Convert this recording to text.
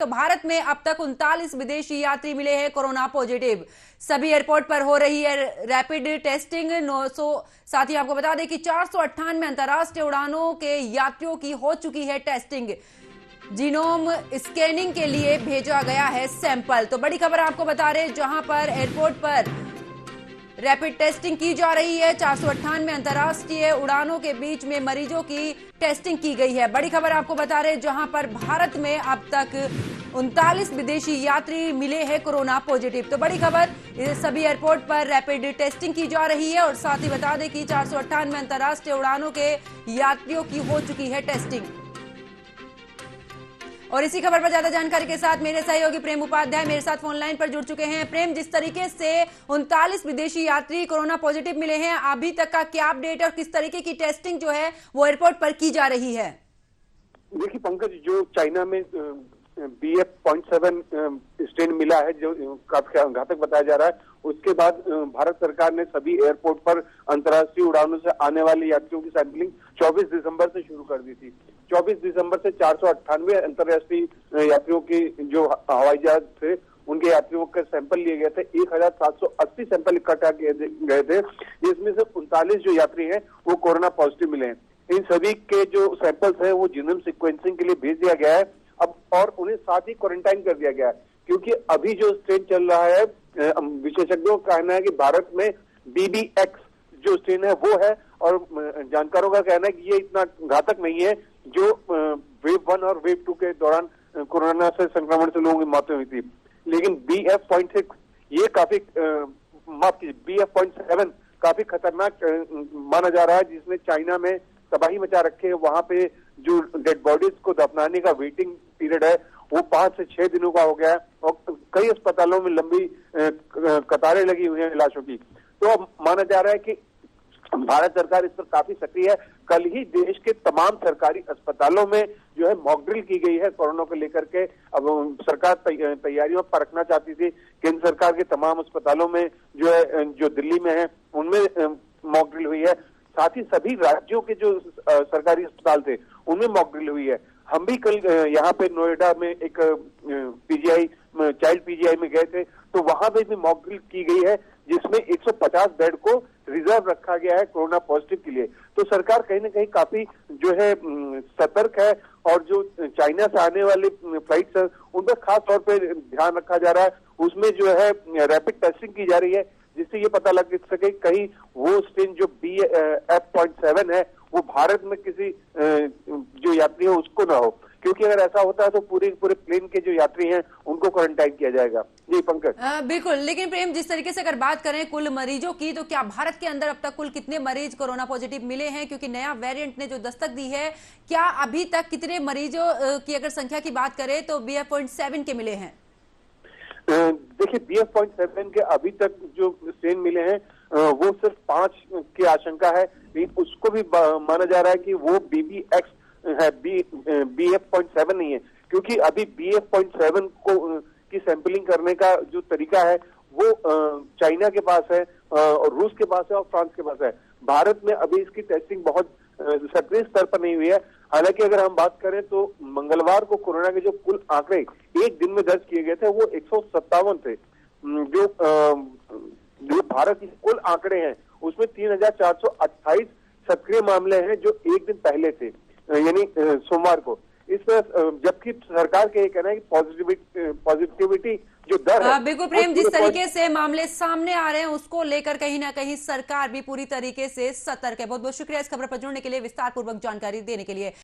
तो भारत में अब तक 39 विदेशी यात्री मिले हैं कोरोना पॉजिटिव। सभी एयरपोर्ट पर हो रही है रैपिड टेस्टिंग। 900 साथ ही आपको बता दें कि 498 अंतर्राष्ट्रीय उड़ानों के यात्रियों की हो चुकी है टेस्टिंग। जीनोम स्कैनिंग के लिए भेजा गया है सैंपल। तो बड़ी खबर आपको बता रहे, जहां पर एयरपोर्ट पर रैपिड टेस्टिंग की जा रही है। 498 अंतर्राष्ट्रीय उड़ानों के बीच में मरीजों की टेस्टिंग की गई है। बड़ी खबर आपको बता रहे, जहां पर भारत में अब तक 39 विदेशी यात्री मिले हैं कोरोना पॉजिटिव। तो बड़ी खबर, सभी एयरपोर्ट पर रैपिड टेस्टिंग की जा रही है और साथ ही बता दें कि 498 अंतर्राष्ट्रीय उड़ानों के यात्रियों की हो चुकी है टेस्टिंग। और इसी खबर पर ज्यादा जानकारी के साथ मेरे सहयोगी प्रेम उपाध्याय मेरे साथ फोन लाइन पर जुड़ चुके हैं। प्रेम, जिस तरीके से 39 विदेशी यात्री कोरोना पॉजिटिव मिले हैं, अभी तक का क्या अपडेट और किस तरीके की टेस्टिंग जो है वो एयरपोर्ट पर की जा रही है? देखिए पंकज, जो चाइना में BF.7 स्ट्रेन मिला है, जो काफी घातक बताया जा रहा है, उसके बाद भारत सरकार ने सभी एयरपोर्ट पर अंतर्राष्ट्रीय उड़ानों से आने वाले यात्रियों की सैंपलिंग 24 दिसंबर से शुरू कर दी थी। 24 दिसंबर से 498 अंतर्राष्ट्रीय यात्रियों की जो हवाई जहाज थे उनके यात्रियों के सैंपल लिए गए थे। 1780 सैंपल इकट्ठा किए गए थे, जिसमें से 39 जो यात्री हैं वो कोरोना पॉजिटिव मिले हैं। इन सभी के जो सैंपल्स हैं वो जीनोम सीक्वेंसिंग के लिए भेज दिया गया है अब, और उन्हें साथ ही क्वारंटाइन कर दिया गया है, क्योंकि अभी जो स्ट्रेन चल रहा है, विशेषज्ञों का कहना है कि भारत में BB.X जो स्ट्रेन है वो है, और जानकारों का कहना है कि ये इतना घातक नहीं है जो वेव 1 और वेव 2 के दौरान कोरोना से संक्रमण से लोगों की मौतें हुई थी। लेकिन BF.6 ये काफी माफ कीजिए BF.7 काफी खतरनाक माना जा रहा है, जिसने चाइना में तबाही मचा रखी है। वहां पे जो डेड बॉडीज को दफनाने का वेटिंग पीरियड है वो 5 से 6 दिनों का हो गया है, और कई अस्पतालों में लंबी कतारें लगी हुई हैं लाशों की। तो अब माना जा रहा है कि भारत सरकार इस पर काफी सक्रिय है। कल ही देश के तमाम सरकारी अस्पतालों में जो है मॉक ड्रिल की गई है कोरोना को लेकर के। अब सरकार तैयारियों पर रखना चाहती थी। केंद्र सरकार के तमाम अस्पतालों में जो है, जो दिल्ली में है उनमें मॉक ड्रिल हुई है। साथ ही सभी राज्यों के जो सरकारी अस्पताल थे उनमें मॉक ड्रिल हुई है। हम भी कल यहाँ पे नोएडा में एक चाइल्ड PGI में गए थे, तो वहां पे भी मॉक ड्रिल की गई है, जिसमें 150 बेड को रिजर्व रखा गया है कोरोना पॉजिटिव के लिए। तो सरकार कहीं ना कहीं काफी जो है सतर्क है, और जो चाइना से आने वाली फ्लाइट्स है उन पर खास तौर पे ध्यान रखा जा रहा है। उसमें जो है रैपिड टेस्टिंग की जा रही है, जिससे ये पता लग सके कहीं वो स्ट्रेन जो BF.7 है वो भारत में किसी जो यात्री है उसको ना हो, क्योंकि अगर ऐसा होता है तो पूरे प्लेन के जो यात्री हैं उनको क्वारंटाइन किया जाएगा। जी पंकज। बिल्कुल, लेकिन प्रेम, जिस तरीके से अगर बात करें कुल मरीजों की, तो क्या भारत के अंदर अब तक कुल कितने मरीज कोरोना पॉजिटिव मिले हैं? क्योंकि नया वेरिएंट ने जो दस्तक दी है, क्या अभी तक कितने मरीजों की अगर संख्या की बात करें तो BF.7 के मिले हैं? देखिए BF.7 के अभी तक जो स्ट्रेन मिले हैं वो सिर्फ 5 की आशंका है, लेकिन उसको भी माना जा रहा है कि वो BB.X है, BF.7 नहीं है, क्योंकि अभी BF.7 को की सैंपलिंग करने का जो तरीका है वो चाइना के पास है, और रूस के पास है, और फ्रांस के पास है। भारत में अभी इसकी टेस्टिंग बहुत सक्रिय स्तर पर नहीं हुई है। हालांकि अगर हम बात करें तो मंगलवार को कोरोना के जो कुल आंकड़े एक दिन में दर्ज किए गए थे वो 157 थे। जो भारत के कुल आंकड़े हैं उसमें 3428 सक्रिय मामले हैं जो एक दिन पहले थे, यानी सोमवार को। इस पर जबकि सरकार का ये कहना है कि पॉजिटिविटी जो दर है, बिल्कुल प्रेम, जिस तरीके से मामले सामने आ रहे हैं उसको लेकर कहीं ना कहीं सरकार भी पूरी तरीके से सतर्क है। बहुत बहुत शुक्रिया इस खबर पर जुड़ने के लिए, विस्तार पूर्वक जानकारी देने के लिए।